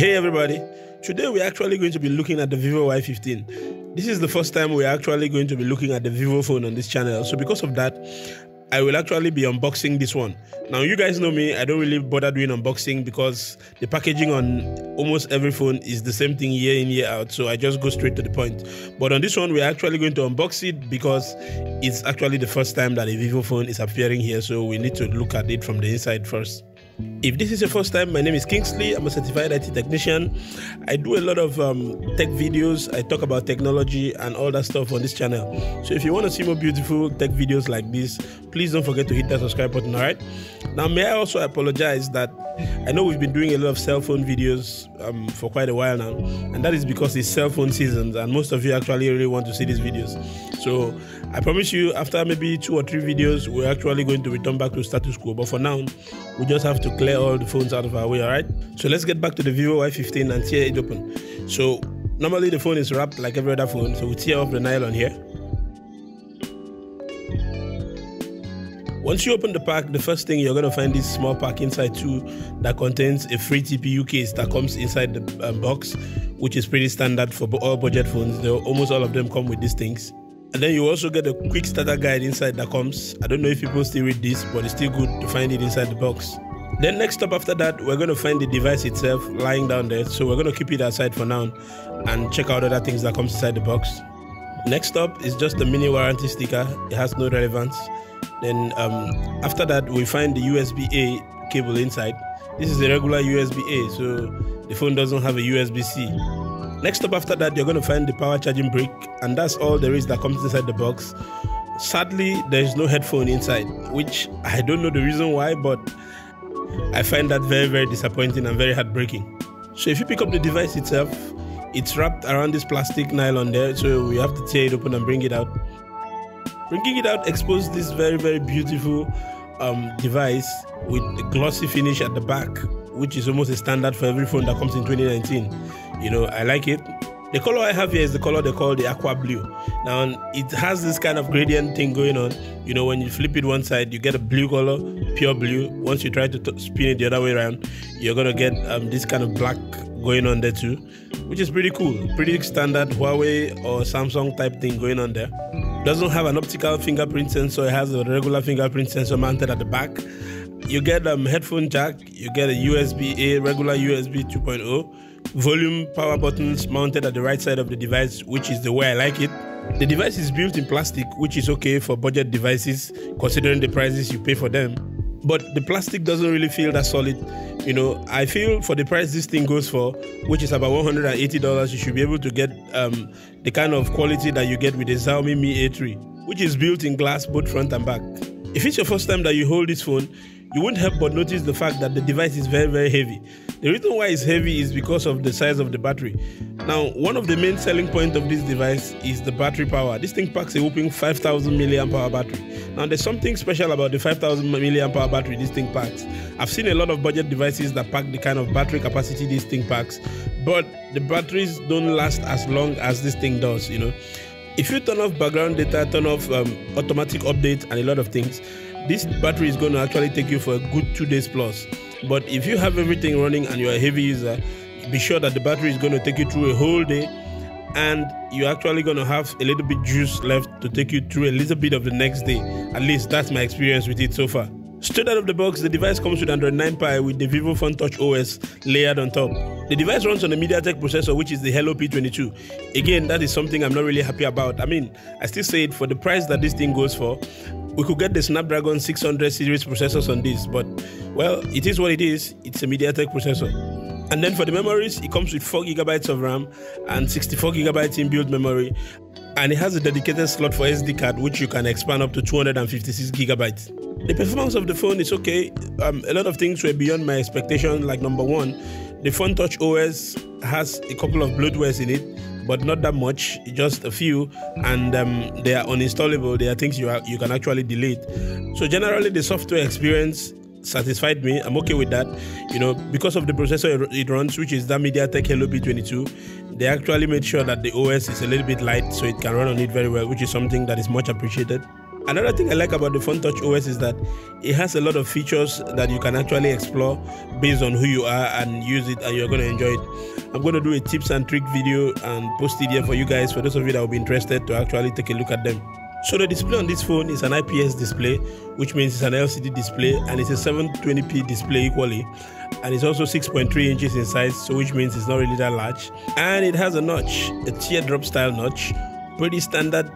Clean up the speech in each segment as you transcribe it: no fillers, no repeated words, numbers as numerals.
Hey everybody, today we're actually going to be looking at the Vivo Y15. This is the first time we're actually going to be looking at the Vivo phone on this channel, so because of that, I will actually be unboxing this one. Now you guys know me, I don't really bother doing unboxing because the packaging on almost every phone is the same thing year in year out, so I just go straight to the point. But on this one we're actually going to unbox it because it's actually the first time that a Vivo phone is appearing here, so we need to look at it from the inside first. If this is your first time, my name is Kingsley. I'm a certified IT technician. I do a lot of tech videos. I talk about technology and all that stuff on this channel. So if you want to see more beautiful tech videos like this, please don't forget to hit that subscribe button, alright? Now, may I also apologize that I know we've been doing a lot of cell phone videos for quite a while now, and that is because it's cell phone season and most of you actually really want to see these videos. So I promise you, after maybe 2 or 3 videos, we're actually going to return back to status quo. But for now, we just have to clear all the phones out of our way, alright? So let's get back to the Vivo Y15 and tear it open. So normally the phone is wrapped like every other phone, so we tear off the nylon here. Once you open the pack, the first thing you're going to find this small pack inside too that contains a free TPU case that comes inside the box, which is pretty standard for all budget phones. Almost all of them come with these things. And then you also get a quick starter guide inside that comes. I don't know if people still read this, but it's still good to find it inside the box. Then next up after that, we're going to find the device itself lying down there. So we're going to keep it aside for now and check out other things that comes inside the box. Next up is just a mini warranty sticker. It has no relevance. Then after that, we find the USB-A cable inside. This is a regular USB-A, so the phone doesn't have a USB-C. Next up after that, you're going to find the power charging brick, and that's all there is that comes inside the box. Sadly, there's no headphone inside, which I don't know the reason why, but I find that very, very disappointing and very heartbreaking. So if you pick up the device itself, it's wrapped around this plastic nylon there, so we have to tear it open and bring it out. Bringing it out exposed this very, very beautiful device with a glossy finish at the back, which is almost a standard for every phone that comes in 2019. You know, I like it. The color I have here is the color they call the aqua blue. Now, it has this kind of gradient thing going on. You know, when you flip it one side, you get a blue color, pure blue. Once you try to spin it the other way around, you're going to get this kind of black going on there too, which is pretty cool. Pretty standard Huawei or Samsung type thing going on there. Doesn't have an optical fingerprint sensor. It has a regular fingerprint sensor mounted at the back. You get a headphone jack. You get a USB-A, regular USB 2.0. Volume power buttons mounted at the right side of the device, which is the way I like it. The device is built in plastic, which is okay for budget devices considering the prices you pay for them. But the plastic doesn't really feel that solid. You know, I feel for the price this thing goes for, which is about $180, you should be able to get the kind of quality that you get with the Xiaomi Mi A3, which is built in glass both front and back. If it's your first time that you hold this phone, you won't help but notice the fact that the device is very, very heavy. The reason why it's heavy is because of the size of the battery. Now, one of the main selling points of this device is the battery power. This thing packs a whopping 5,000 milliamp hour battery. Now, there's something special about the 5,000 milliamp hour battery this thing packs. I've seen a lot of budget devices that pack the kind of battery capacity this thing packs, but the batteries don't last as long as this thing does, you know. If you turn off background data, turn off automatic updates and a lot of things, this battery is going to actually take you for a good 2 days plus. But if you have everything running and you're a heavy user, be sure that the battery is going to take you through a whole day, and you're actually going to have a little bit juice left to take you through a little bit of the next day. At least that's my experience with it so far. Straight out of the box, the device comes with Android 9 Pie with the Vivo Phone Touch OS layered on top. The device runs on a MediaTek processor, which is the Helio P22. Again, that is something I'm not really happy about. I mean, I still say it, for the price that this thing goes for, we could get the Snapdragon 600 series processors on this, but, well, it is what it is. It's a MediaTek processor. And then for the memories, it comes with 4GB of RAM and 64GB inbuilt memory. And it has a dedicated slot for SD card, which you can expand up to 256GB. The performance of the phone is okay. A lot of things were beyond my expectation, like number one, the Phone Touch OS has a couple of bloatwares in it, but not that much, just a few, and they are uninstallable. They are things you can actually delete. So generally the software experience satisfied me. I'm okay with that, you know, because of the processor it runs, which is that MediaTek Helio P22. They actually made sure that the OS is a little bit light so it can run on it very well, which is something that is much appreciated. Another thing I like about the Phone Touch OS is that it has a lot of features that you can actually explore based on who you are and use it, and you're going to enjoy it. I'm going to do a tips and trick video and post it here for you guys, for those of you that will be interested to actually take a look at them. So the display on this phone is an IPS display, which means it's an LCD display, and it's a 720p display equally, and it's also 6.3 inches in size, so which means it's not really that large. And it has a notch, a teardrop style notch, pretty standard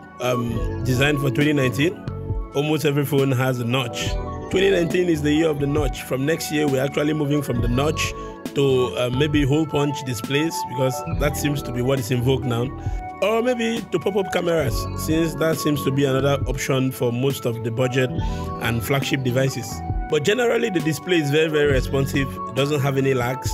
design for 2019. Almost every phone has a notch. 2019 is the year of the notch. From next year, we're actually moving from the notch to maybe hole punch displays, because that seems to be what is in vogue now. Or maybe to pop-up cameras, since that seems to be another option for most of the budget and flagship devices. But generally, the display is very, very responsive. It doesn't have any lags,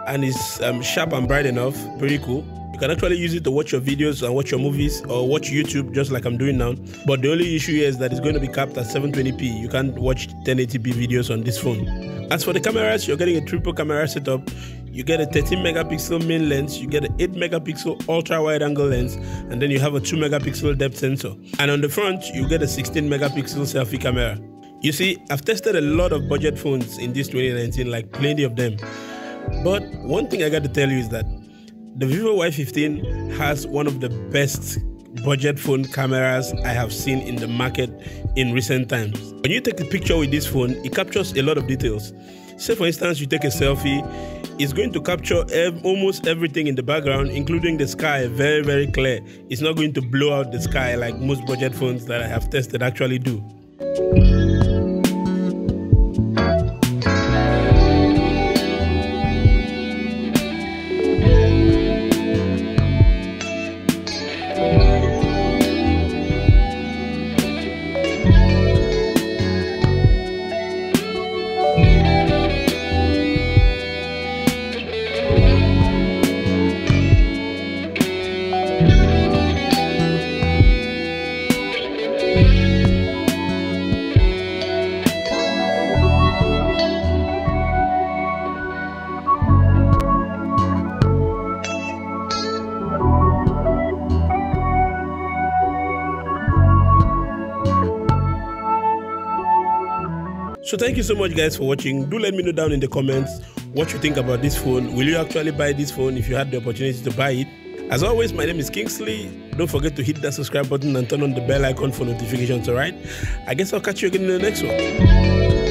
and it's sharp and bright enough. Pretty cool. You can actually use it to watch your videos and watch your movies, or watch YouTube just like I'm doing now. But the only issue here is that it's going to be capped at 720p. You can't watch 1080p videos on this phone. As for the cameras, you're getting a triple camera setup. You get a 13 megapixel main lens, you get an 8 megapixel ultra wide angle lens, and then you have a 2 megapixel depth sensor. And on the front, you get a 16 megapixel selfie camera. You see, I've tested a lot of budget phones in this 2019, like plenty of them. But one thing I got to tell you is that the Vivo Y15 has one of the best budget phone cameras I have seen in the market in recent times. When you take a picture with this phone, it captures a lot of details. Say for instance, you take a selfie, it's going to capture almost everything in the background, including the sky, very, very clear. It's not going to blow out the sky like most budget phones that I have tested actually do. So thank you so much guys for watching. Do let me know down in the comments what you think about this phone. Will you actually buy this phone if you had the opportunity to buy it? As always, my name is Kingsley. Don't forget to hit that subscribe button and turn on the bell icon for notifications, alright? I guess I'll catch you again in the next one.